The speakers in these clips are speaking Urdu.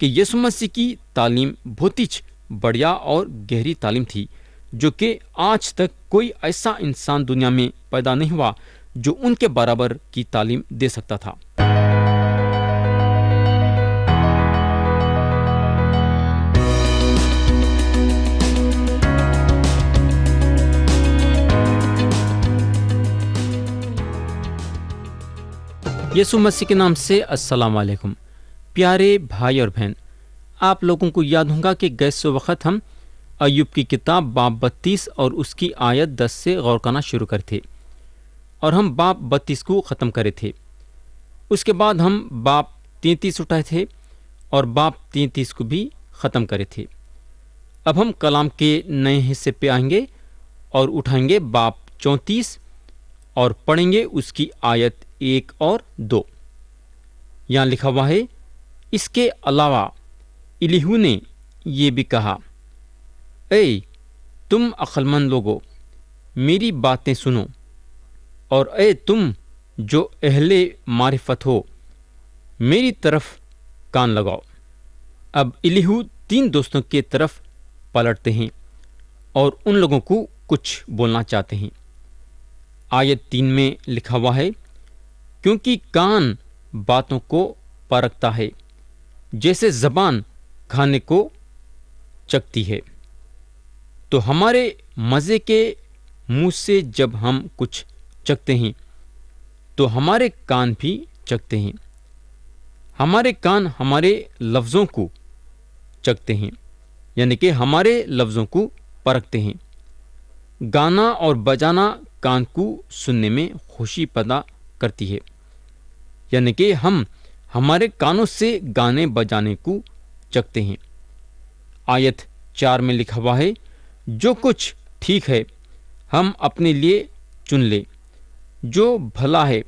کہ یسوع مسیح کی تعلیم بہت ہی بڑھیا اور گہری تعلیم تھی، جو کہ آج تک کوئی ایسا انسان دنیا میں پیدا نہیں ہوا جو ان کے برابر کی تعلیم دے سکتا تھا۔ یسوع مسیح کے نام سے السلام علیکم پیارے بھائی اور بہن، آپ لوگوں کو یاد ہوگا کہ گزشتہ وقت ہم ایوب کی کتاب باب 32 اور اس کی آیت 10 سے غور کرنا شروع کرے تھے، اور ہم باب 32 کو ختم کرے تھے۔ اس کے بعد ہم باب 33 اٹھائے تھے اور باب 33 کو بھی ختم کرے تھے۔ اب ہم کلام کے نئے حصے پہ آئیں گے اور اٹھائیں گے باب 34 اور پڑھیں گے اس کی آیت 1 اور 2۔ یہاں لکھا ہوا ہے، اس کے علاوہ الیہو نے یہ بھی کہا، اے تم عقلمند لوگو، میری باتیں سنو، اور اے تم جو اہل معرفت ہو، میری طرف کان لگاؤ۔ اب الیہو 3 دوستوں کی طرف پلٹتے ہیں اور ان لوگوں کو کچھ بولنا چاہتے ہیں۔ آیت 3 میں لکھا ہوا ہے، کیونکہ کان باتوں کو پرکھتا ہے جیسے زبان کھانے کو چکھتی ہے۔ تو ہمارے مزے کے منہ سے جب ہم کچھ چکھتے ہیں تو ہمارے کان بھی چکھتے ہیں۔ ہمارے کان ہمارے لفظوں کو چکھتے ہیں، یعنی کہ ہمارے لفظوں کو پرکھتے ہیں۔ گانا اور بجانا کان کو سننے میں خوشی پیدا کرتی ہے، یعنی کہ ہم ہمارے کانوں سے گانے بجانے کو چکھتے ہیں۔ آیت 4 میں لکھا ہوا ہے، جو کچھ ٹھیک ہے ہم اپنے لیے چن لے، جو بھلا ہے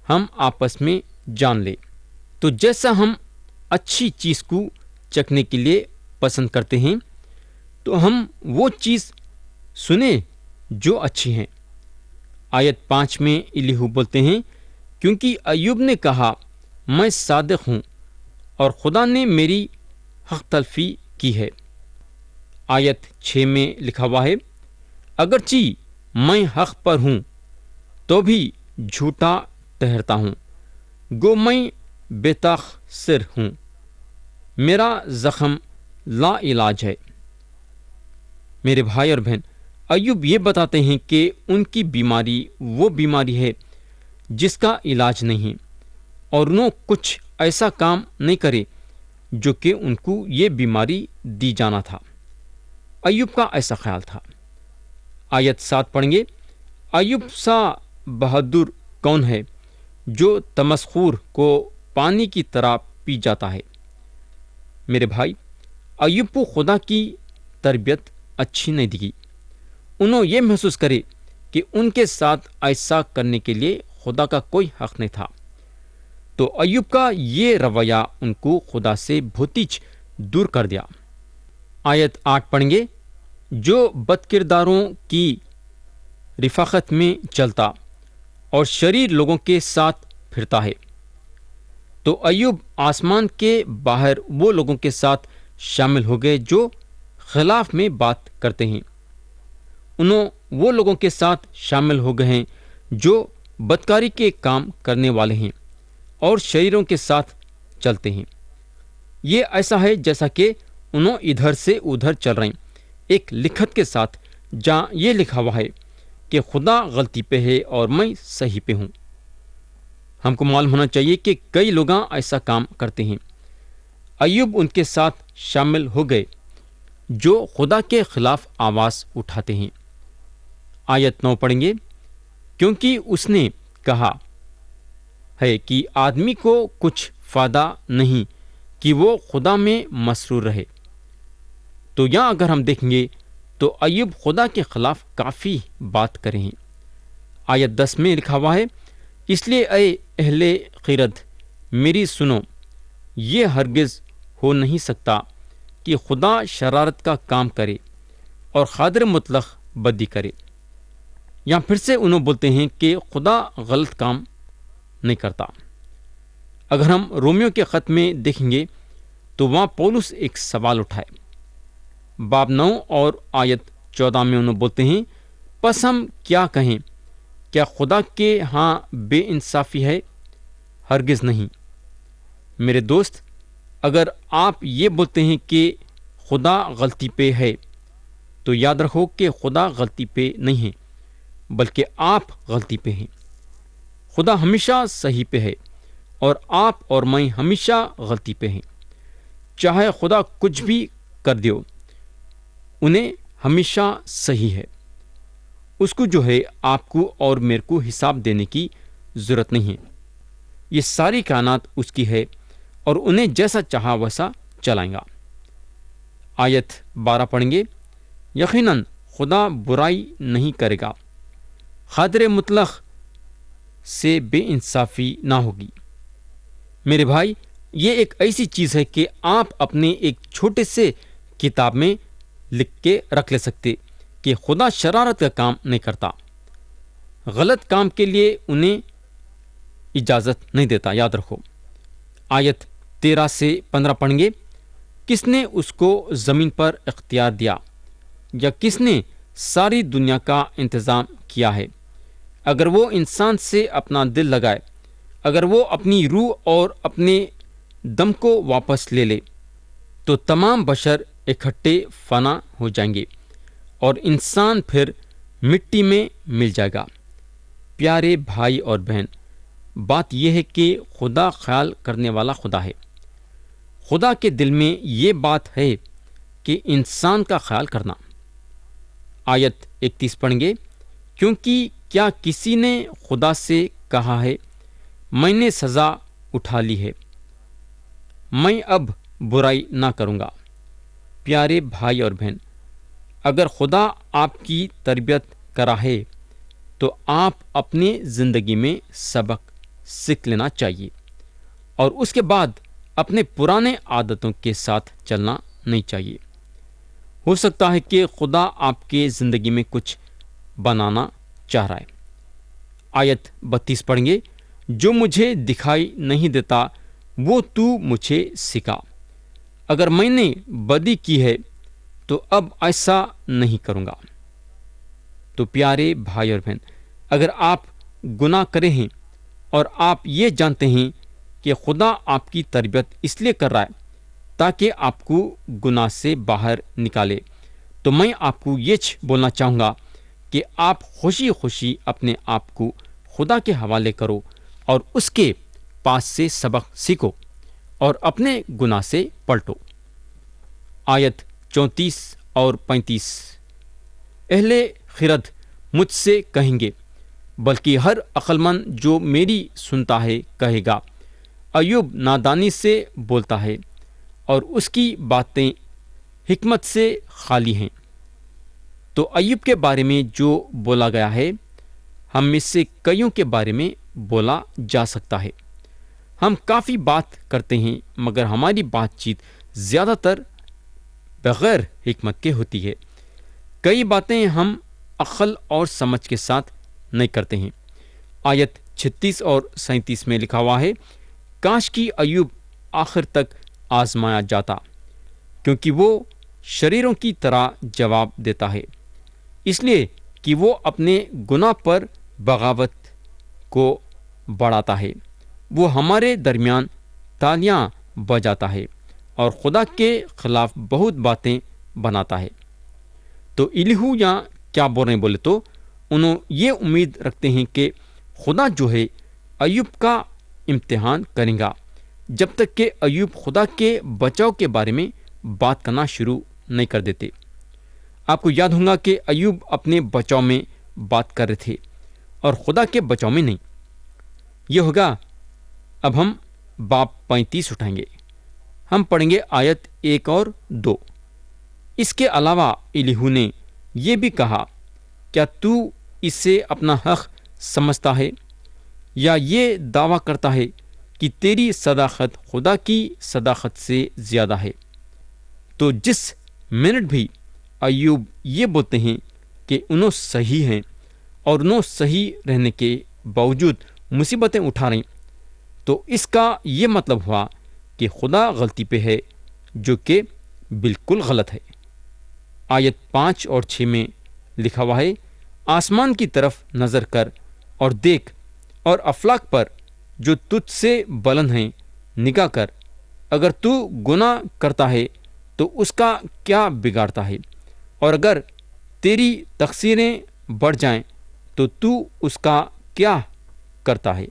ہم آپس میں جان لے۔ تو جیسا ہم اچھی چیز کو چکھنے کے لیے پسند کرتے ہیں تو ہم وہ چیز سنیں جو اچھی ہیں۔ آیت 5 میں الیہو بولتے ہیں، کیونکہ ایوب نے کہا، میں صادق ہوں اور خدا نے میری حق تلفی کی ہے۔ آیت 6 میں لکھا ہوا ہے، اگرچہ میں حق پر ہوں تو بھی جھوٹا ٹھہرتا ہوں، گو میں بے تقصیر ہوں، میرا زخم لا علاج ہے۔ میرے بھائی اور بہن، ایوب یہ بتاتے ہیں کہ ان کی بیماری وہ بیماری ہے جس کا علاج نہیں، اور انہوں کچھ ایسا کام نہیں کرے جو کہ ان کو یہ بیماری دی جانا تھا۔ ایوب کا ایسا خیال تھا۔ آیت 7 پڑھیں گے، ایوب سا بہادر کون ہے جو تمسخور کو پانی کی طرح پی جاتا ہے۔ میرے بھائی، ایوب کو خدا کی تربیت اچھی نہیں دکھی۔ انہوں یہ محسوس کرے کہ ان کے ساتھ ایسا کرنے کے لیے خدا کا کوئی حق نہیں تھا۔ تو ایوب کا یہ رویہ ان کو خدا سے بہت ہی دور کر دیا۔ آیت 8 پڑھیں گے، جو بد کرداروں کی رفاقت میں چلتا اور شریر لوگوں کے ساتھ پھرتا ہے۔ تو ایوب آسمان کے باہر وہ لوگوں کے ساتھ شامل ہو گئے جو خلاف میں بات کرتے ہیں۔ انہوں وہ لوگوں کے ساتھ شامل ہو گئے ہیں جو بدکاری کے کام کرنے والے ہیں اور شریروں کے ساتھ چلتے ہیں۔ یہ ایسا ہے جیسا کہ انہوں ادھر سے ادھر چل رہے ہیں، ایک لکھت کے ساتھ جہاں یہ لکھا ہوا ہے کہ خدا غلطی پہ ہے اور میں صحیح پہ ہوں۔ ہم کو معلوم ہونا چاہیے کہ کئی لوگ ایسا کام کرتے ہیں۔ ایوب ان کے ساتھ شامل ہو گئے جو خدا کے خلاف آواز اٹھاتے ہیں۔ آیت 9 پڑھیں گے، کیونکہ اس نے کہا ہے کہ آدمی کو کچھ فائدہ نہیں کہ وہ خدا میں مسرور رہے۔ تو یہاں اگر ہم دیکھیں گے تو ایوب خدا کے خلاف کافی بات کرے ہیں۔ آیت 10 میں لکھا ہوا ہے، اس لیے اے اہل خرد میری سنو، یہ ہرگز ہو نہیں سکتا کہ خدا شرارت کا کام کرے اور قادر مطلق بدی کرے۔ یہاں پھر سے انہوں بولتے ہیں کہ خدا غلط کام نہیں کرتا۔ اگر ہم رومیو کے خط میں دیکھیں گے تو وہاں پولس ایک سوال اٹھائے۔ باب 9 اور آیت 14 میں انہوں بولتے ہیں، پس ہم کیا کہیں؟ کیا خدا کے ہاں بے انصافی ہے؟ ہرگز نہیں۔ میرے دوست، اگر آپ یہ بولتے ہیں کہ خدا غلطی پہ ہے تو یاد رکھو کہ خدا غلطی پہ نہیں ہے، بلکہ آپ غلطی پہ ہیں۔ خدا ہمیشہ صحیح پہ ہے اور آپ اور میں ہمیشہ غلطی پہ ہیں۔ چاہے خدا کچھ بھی کر دیو، انہیں ہمیشہ صحیح ہے۔ اس کو جو ہے آپ کو اور میرے کو حساب دینے کی ضرورت نہیں ہے۔ یہ ساری کائنات اس کی ہے اور انہیں جیسا چاہا ویسا چلائیں گا۔ آیت 12 پڑھیں گے، یقیناً خدا برائی نہیں کرے گا، قادر مطلق سے بے انصافی نہ ہوگی۔ میرے بھائی، یہ ایک ایسی چیز ہے کہ آپ اپنے ایک چھوٹے سے کتاب میں لکھ کے رکھ لے سکتے کہ خدا شرارت کا کام نہیں کرتا، غلط کام کے لیے انہیں اجازت نہیں دیتا۔ یاد رکھو۔ آیت 13 سے 15 پڑھیں گے، کس نے اس کو زمین پر اختیار دیا، یا کس نے ساری دنیا کا انتظام کیا ہے؟ اگر وہ انسان سے اپنا دل لگائے، اگر وہ اپنی روح اور اپنے دم کو واپس لے لے، تو تمام بشر اکٹھے فنا ہو جائیں گے اور انسان پھر مٹی میں مل جائے گا۔ پیارے بھائی اور بہن، بات یہ ہے کہ خدا خیال کرنے والا خدا ہے۔ خدا کے دل میں یہ بات ہے کہ انسان کا خیال کرنا۔ آیت 31 پڑھیں گے، کیونکہ کیا کسی نے خدا سے کہا ہے میں نے سزا اٹھا لی ہے، میں اب برائی نہ کروں گا؟ پیارے بھائی اور بہن، اگر خدا آپ کی تربیت کرا ہے تو آپ اپنے زندگی میں سبق سیکھ لینا چاہیے اور اس کے بعد اپنے پرانے عادتوں کے ساتھ چلنا نہیں چاہیے۔ ہو سکتا ہے کہ خدا آپ کے زندگی میں کچھ بنانا چاہ رہا ہے۔ آیت 32 پڑھیں گے، جو مجھے دکھائی نہیں دیتا وہ تو مجھے سکھا، اگر میں نے بدی کی ہے تو اب ایسا نہیں کروں گا۔ تو پیارے بھائی اور بہن، اگر آپ گناہ کرے ہیں اور آپ یہ جانتے ہیں کہ خدا آپ کی تربیت اس لیے کر رہا ہے تاکہ آپ کو گناہ سے باہر نکالے، تو میں آپ کو یہ بولنا چاہوں گا کہ آپ خوشی خوشی اپنے آپ کو خدا کے حوالے کرو اور اس کے پاس سے سبق سیکھو اور اپنے گناہ سے پلٹو۔ آیت 34 اور 35، اہل خرد مجھ سے کہیں گے، بلکہ ہر عقلمند جو میری سنتا ہے کہے گا، ایوب نادانی سے بولتا ہے اور اس کی باتیں حکمت سے خالی ہیں۔ تو ایوب کے بارے میں جو بولا گیا ہے، ہم میں سے کئیوں کے بارے میں بولا جا سکتا ہے۔ ہم کافی بات کرتے ہیں مگر ہماری بات چیت زیادہ تر بغیر حکمت کے ہوتی ہے۔ کئی باتیں ہم عقل اور سمجھ کے ساتھ نہیں کرتے ہیں۔ آیت 36 اور 37 میں لکھا ہوا ہے، کاش کی ایوب آخر تک آزمایا جاتا، کیونکہ وہ شریروں کی طرح جواب دیتا ہے، اس لیے کہ وہ اپنے گناہ پر بغاوت کو بڑھاتا ہے۔ وہ ہمارے درمیان تالیاں بجاتا ہے اور خدا کے خلاف بہت باتیں بناتا ہے۔ تو الیہو یہاں کیا بول رہے ہیں بولے تو انہوں یہ امید رکھتے ہیں کہ خدا جو ہے ایوب کا امتحان کرے گا جب تک کہ ایوب خدا کے بچاؤ کے بارے میں بات کرنا شروع نہیں کر دیتے۔ آپ کو یاد ہوگا کہ ایوب اپنے بچاؤ میں بات کر رہے تھے اور خدا کے بچاؤ میں نہیں۔ یہ ہوگا۔ اب ہم باب 35 اٹھائیں گے، ہم پڑھیں گے آیت 1 اور 2۔ اس کے علاوہ الیہو نے یہ بھی کہا، کیا تو اسے اپنا حق سمجھتا ہے یا یہ دعویٰ کرتا ہے کہ تیری صداقت خدا کی صداقت سے زیادہ ہے؟ تو جس منٹ بھی ایوب یہ بولتے ہیں کہ انہوں صحیح ہیں اور انہوں صحیح رہنے کے باوجود مصیبتیں اٹھا رہے ہیں، تو اس کا یہ مطلب ہوا کہ خدا غلطی پہ ہے جو کہ بالکل غلط ہے۔ آیت 5 اور 6 میں لکھا ہوا ہے، آسمان کی طرف نظر کر اور دیکھ، اور افلاک پر جو تجھ سے بلند ہیں نگاہ کر، اگر تو گناہ کرتا ہے تو اس کا کیا بگاڑتا ہے، اور اگر تیری تقصیریں بڑھ جائیں تو اس کا کیا کرتا ہے۔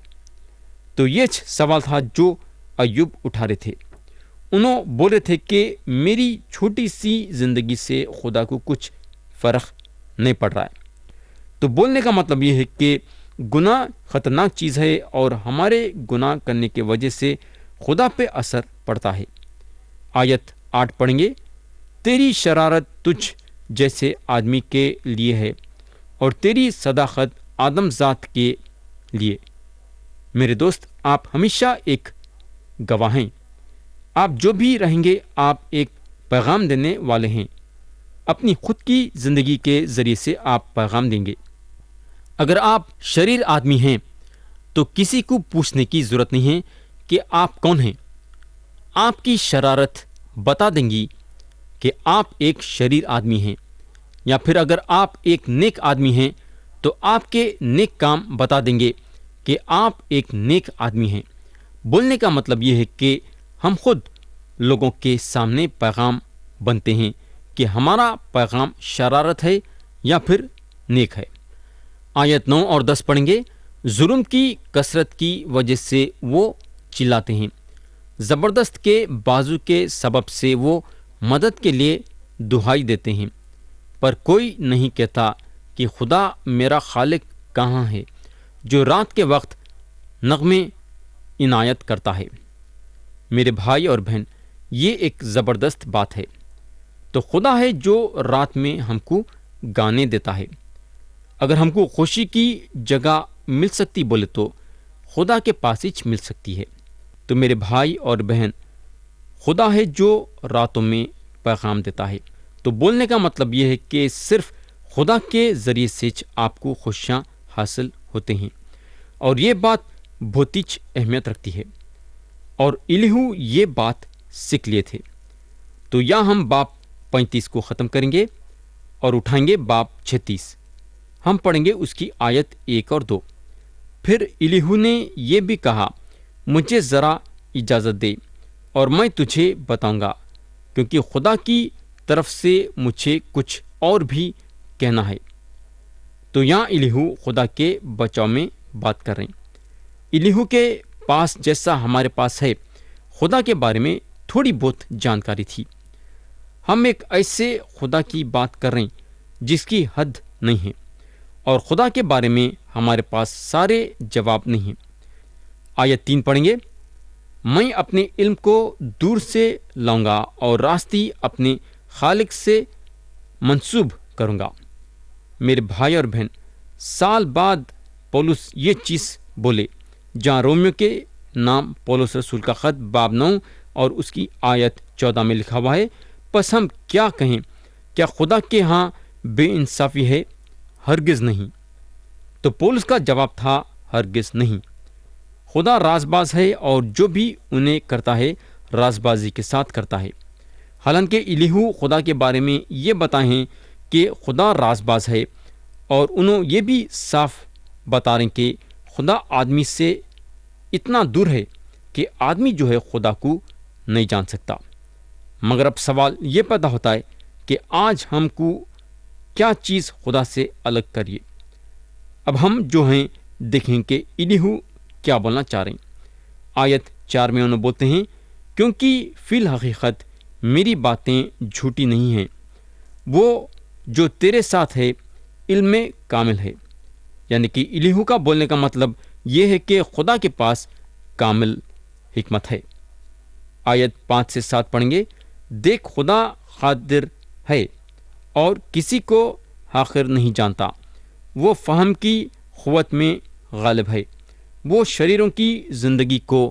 تو یہ سوال تھا جو ایوب اٹھا رہے تھے۔ انہوں بول رہے تھے کہ میری چھوٹی سی زندگی سے خدا کو کچھ فرق نہیں پڑ رہا ہے۔ تو بولنے کا مطلب یہ ہے کہ گناہ خطرناک چیز ہے اور ہمارے گناہ کرنے کی وجہ سے خدا پہ اثر پڑتا ہے۔ آیت 8 پڑھیں گے، تیری شرارت تجھ جیسے آدمی کے لیے ہے اور تیری صداقت آدم ذات کے لیے۔ میرے دوست، آپ ہمیشہ ایک گواہ ہیں۔ آپ جو بھی رہیں گے، آپ ایک پیغام دینے والے ہیں۔ اپنی خود کی زندگی کے ذریعے سے آپ پیغام دیں گے۔ اگر آپ شریر آدمی ہیں تو کسی کو پوچھنے کی ضرورت نہیں ہے کہ آپ کون ہیں۔ آپ کی شرارت بتا دیں گی کہ آپ ایک شریر آدمی ہیں، یا پھر اگر آپ ایک نیک آدمی ہیں تو آپ کے نیک کام بتا دیں گے کہ آپ ایک نیک آدمی ہیں۔ بولنے کا مطلب یہ ہے کہ ہم خود لوگوں کے سامنے پیغام بنتے ہیں کہ ہمارا پیغام شرارت ہے یا پھر نیک ہے۔ آیت 9 اور 10 پڑھیں گے، ظلم کی کثرت کی وجہ سے وہ چلاتے ہیں، زبردست کے بازو کے سبب سے وہ مدد کے لیے دہائی دیتے ہیں، پر کوئی نہیں کہتا کہ خدا میرا خالق کہاں ہے، جو رات کے وقت نغمے عنایت کرتا ہے۔ میرے بھائی اور بہن، یہ ایک زبردست بات ہے۔ تو خدا ہے جو رات میں ہم کو گانے دیتا ہے۔ اگر ہم کو خوشی کی جگہ مل سکتی بولے تو خدا کے پاس ہی مل سکتی ہے۔ تو میرے بھائی اور بہن، خدا ہے جو راتوں میں پیغام دیتا ہے۔ تو بولنے کا مطلب یہ ہے کہ صرف خدا کے ذریعے سے آپ کو خوشیاں حاصل ہوتے ہیں، اور یہ بات بہت ہی اہمیت رکھتی ہے، اور الیہو یہ بات سیکھ لیے تھے۔ تو یا ہم باب 35 کو ختم کریں گے اور اٹھائیں گے باب 36۔ ہم پڑھیں گے اس کی آیت 1 اور 2۔ پھر الیہو نے یہ بھی کہا، مجھے ذرا اجازت دے اور میں تجھے بتاؤں گا، کیونکہ خدا کی طرف سے مجھے کچھ اور بھی کہنا ہے۔ تو یہاں الیہو خدا کے بچاؤ میں بات کر رہے ہیں۔ الیہو کے پاس جیسا ہمارے پاس ہے، خدا کے بارے میں تھوڑی بہت جانکاری تھی۔ ہم ایک ایسے خدا کی بات کر رہے ہیں جس کی حد نہیں ہے، اور خدا کے بارے میں ہمارے پاس سارے جواب نہیں ہیں۔ آیت 3 پڑھیں گے، میں اپنے علم کو دور سے لاؤں گا اور راستی اپنے خالق سے منسوب کروں گا۔ میرے بھائی اور بہن، سال بعد پولس یہ چیز بولے، جہاں رومیو کے نام پولس رسول کا خط باب 9 اور اس کی آیت 14 میں لکھا ہوا ہے، پس ہم کیا کہیں؟ کیا خدا کے ہاں بے انصافی ہے؟ ہرگز نہیں۔ تو پولس کا جواب تھا، ہرگز نہیں۔ خدا راز باز ہے، اور جو بھی انہیں کرتا ہے راز بازی کے ساتھ کرتا ہے۔ حالانکہ الیہو خدا کے بارے میں یہ بتائیں کہ خدا راز باز ہے، اور انہوں یہ بھی صاف بتا رہے ہیں کہ خدا آدمی سے اتنا دور ہے کہ آدمی جو ہے خدا کو نہیں جان سکتا۔ مگر اب سوال یہ پیدا ہوتا ہے کہ آج ہم کو کیا چیز خدا سے الگ کریے؟ اب ہم جو ہیں دیکھیں کہ الیہو کیا بولنا چاہ رہے ہیں۔ آیت 4 میں انہوں بولتے ہیں، کیونکہ فی الحقیقت میری باتیں جھوٹی نہیں ہیں، وہ جو تیرے ساتھ ہے علم میں کامل ہے۔ یعنی کہ الیہو کا بولنے کا مطلب یہ ہے کہ خدا کے پاس کامل حکمت ہے۔ آیت 5 سے 7 پڑھیں گے، دیکھ خدا قادر ہے اور کسی کو حاقر نہیں جانتا، وہ فہم کی قوت میں غالب ہے، وہ شریروں کی زندگی کو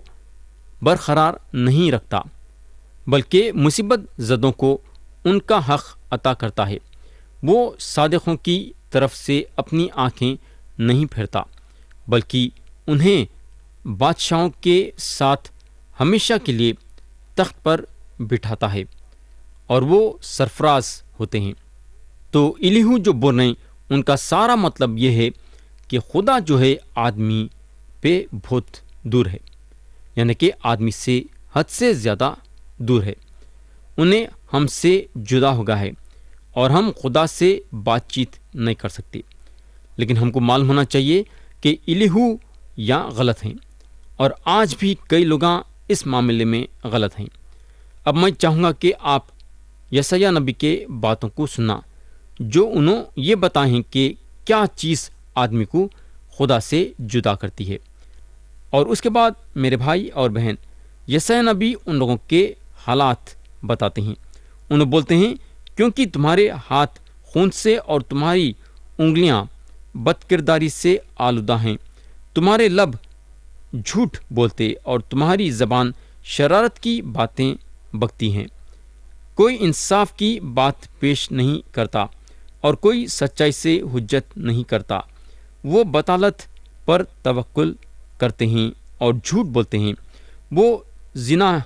برقرار نہیں رکھتا، بلکہ مصیبت زدوں کو ان کا حق عطا کرتا ہے، وہ صادقوں کی طرف سے اپنی آنکھیں نہیں پھیرتا، بلکہ انہیں بادشاہوں کے ساتھ ہمیشہ کے لیے تخت پر بٹھاتا ہے اور وہ سرفراز ہوتے ہیں۔ تو الیہو جو بول رہے ہیں ان کا سارا مطلب یہ ہے کہ خدا جو ہے آدمی پہ بہت دور ہے، یعنی کہ آدمی سے حد سے زیادہ دور ہے، انہیں ہم سے جدا ہو گیا ہے اور ہم خدا سے بات چیت نہیں کر سکتے۔ لیکن ہم کو معلوم ہونا چاہیے کہ الیہو یا غلط ہیں، اور آج بھی کئی لوگ اس معاملے میں غلط ہیں۔ اب میں چاہوں گا کہ آپ یسیہ نبی کے باتوں کو سننا، جو انہوں یہ بتائیں کہ کیا چیز آدمی کو خدا سے جدا کرتی ہے۔ اور اس کے بعد میرے بھائی اور بہن، یسیہ نبی ان لوگوں کے حالات بتاتے ہیں۔ انہوں بولتے ہیں کیونکہ تمہارے ہاتھ خون سے اور تمہاری انگلیاں بد کرداری سے آلودہ ہیں، تمہارے لب جھوٹ بولتے اور تمہاری زبان شرارت کی باتیں بکتی ہیں، کوئی انصاف کی بات پیش نہیں کرتا اور کوئی سچائی سے حجت نہیں کرتا، وہ بطالت پر توکل کرتے ہیں اور جھوٹ بولتے ہیں، وہ زنا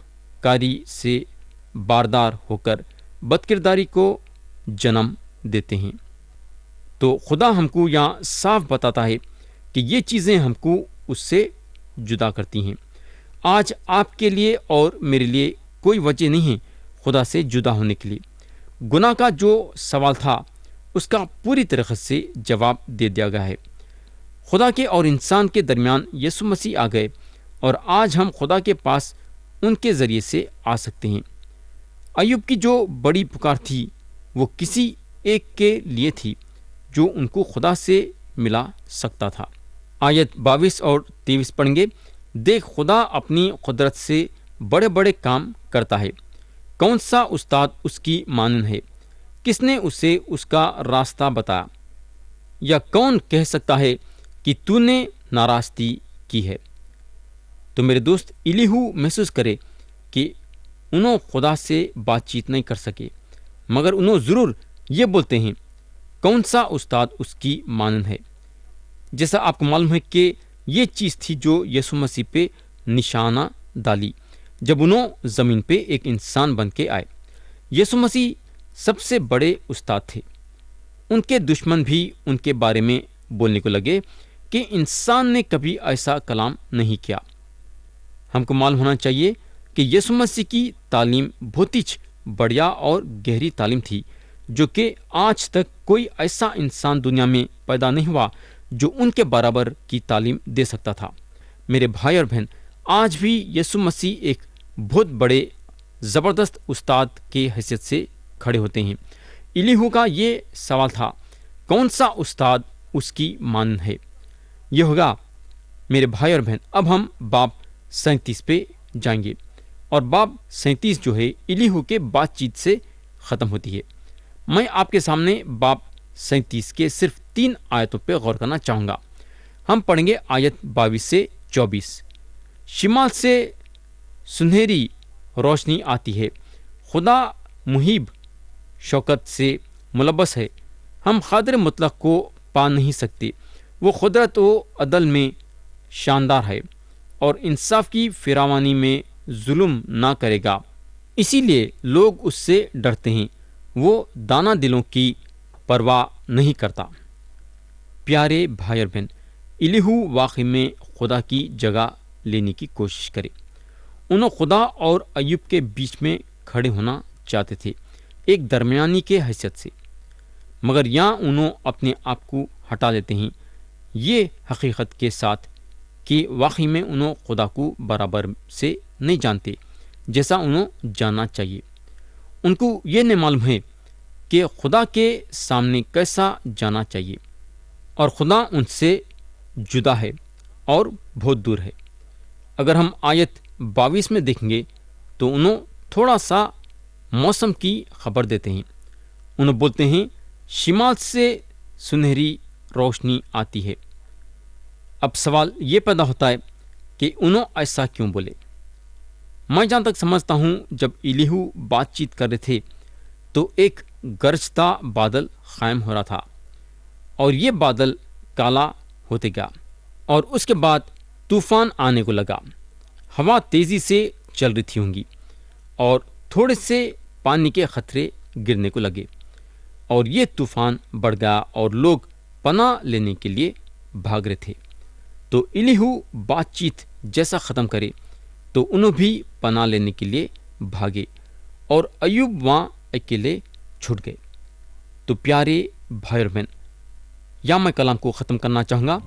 کاری سے باردار ہو کر بدکرداری کو جنم دیتے ہیں۔ تو خدا ہم کو یہاں صاف بتاتا ہے کہ یہ چیزیں ہم کو اس سے جدا کرتی ہیں۔ آج آپ کے لیے اور میرے لیے کوئی وجہ نہیں ہے خدا سے جدا ہونے کے لیے۔ گناہ کا جو سوال تھا اس کا پوری طریقے سے جواب دے دیا گیا ہے۔ خدا کے اور انسان کے درمیان یسوع مسیح آ گئے اور آج ہم خدا کے پاس ان کے ذریعے سے آ سکتے ہیں۔ ایوب کی جو بڑی پکار تھی وہ کسی ایک کے لیے تھی جو ان کو خدا سے ملا سکتا تھا۔ آیت 22 اور 23 پڑھیں گے۔ دیکھ خدا اپنی قدرت سے بڑے بڑے کام کرتا ہے، کون سا استاد اس کی مانند ہے؟ کس نے اسے اس کا راستہ بتایا؟ یا کون کہہ سکتا ہے کہ تو نے ناراستی کی ہے؟ تو میرے دوست، الیہو محسوس کرے کہ انہوں خدا سے بات چیت نہیں کر سکے، مگر انہوں ضرور یہ بولتے ہیں کون سا استاد اس کی مانند ہے۔ جیسا آپ کو معلوم ہے کہ یہ چیز تھی جو یسوع مسیح پہ نشانہ ڈالی جب انہوں زمین پہ ایک انسان بن کے آئے۔ یسوع مسیح سب سے بڑے استاد تھے۔ ان کے دشمن بھی ان کے بارے میں بولنے کو لگے کہ انسان نے کبھی ایسا کلام نہیں کیا۔ ہم کو معلوم ہونا چاہیے کہ یسوع مسیح کی تعلیم بہت ہی بڑھیا اور گہری تعلیم تھی، جو کہ آج تک کوئی ایسا انسان دنیا میں پیدا نہیں ہوا جو ان کے برابر کی تعلیم دے سکتا تھا۔ میرے بھائی اور بہن، آج بھی یسوع مسیح ایک بہت بڑے زبردست استاد کے حیثیت سے کھڑے ہوتے ہیں۔ الیہو کا یہ سوال تھا کون سا استاد اس کی مانند ہے؟ یہ ہوگا میرے بھائی اور بہن۔ اب ہم باب 37 پہ جائیں گے، اور باب 37 جو ہے الیہو کے بات چیت سے ختم ہوتی ہے۔ میں آپ کے سامنے باب 37 کے صرف 3 آیتوں پہ غور کرنا چاہوں گا۔ ہم پڑھیں گے آیت 22 سے 24۔ شمال سے سنہری روشنی آتی ہے، خدا محب شوکت سے ملبس ہے، ہم قادر مطلق کو پا نہیں سکتے، وہ قدرت و عدل میں شاندار ہے اور انصاف کی فراوانی میں ظلم نہ کرے گا، اسی لیے لوگ اس سے ڈرتے ہیں، وہ دانا دلوں کی پرواہ نہیں کرتا۔ پیارے بھائی اور بہن، الیہو واقعی میں خدا کی جگہ لینے کی کوشش کرے۔ انہوں خدا اور ایوب کے بیچ میں کھڑے ہونا چاہتے تھے، ایک درمیانی کے حیثیت سے، مگر یہاں انہوں اپنے آپ کو ہٹا دیتے ہیں یہ حقیقت کے ساتھ کہ واقعی میں انہوں خدا کو برابر سے نہیں جانتے جیسا انہوں جاننا چاہیے۔ ان کو یہ نہیں معلوم ہے کہ خدا کے سامنے کیسا جانا چاہیے، اور خدا ان سے جدا ہے اور بہت دور ہے۔ اگر ہم آیت 22 میں دیکھیں گے تو انہوں تھوڑا سا موسم کی خبر دیتے ہیں۔ انہوں بولتے ہیں شمال سے سنہری روشنی آتی ہے۔ اب سوال یہ پیدا ہوتا ہے کہ انہوں ایسا کیوں بولے؟ میں جہاں تک سمجھتا ہوں جب الیہو بات چیت کر رہے تھے تو ایک گرجتا بادل قائم ہو رہا تھا، اور یہ بادل کالا ہوتے گیا، اور اس کے بعد طوفان آنے کو لگا۔ ہوا تیزی سے چل رہی تھی ہوں گی، اور تھوڑے سے پانی کے خطرے گرنے کو لگے اور یہ طوفان بڑھ گیا اور لوگ پناہ لینے کے لیے بھاگ رہے تھے۔ تو الیہو بات چیت جیسا ختم کرے تو انہوں بھی پناہ لینے کے لیے بھاگے اور ایوب وہاں اکیلے چھوٹ گئے۔ تو پیارے بھائی اور بہن، یا میں کلام کو ختم کرنا چاہوں گا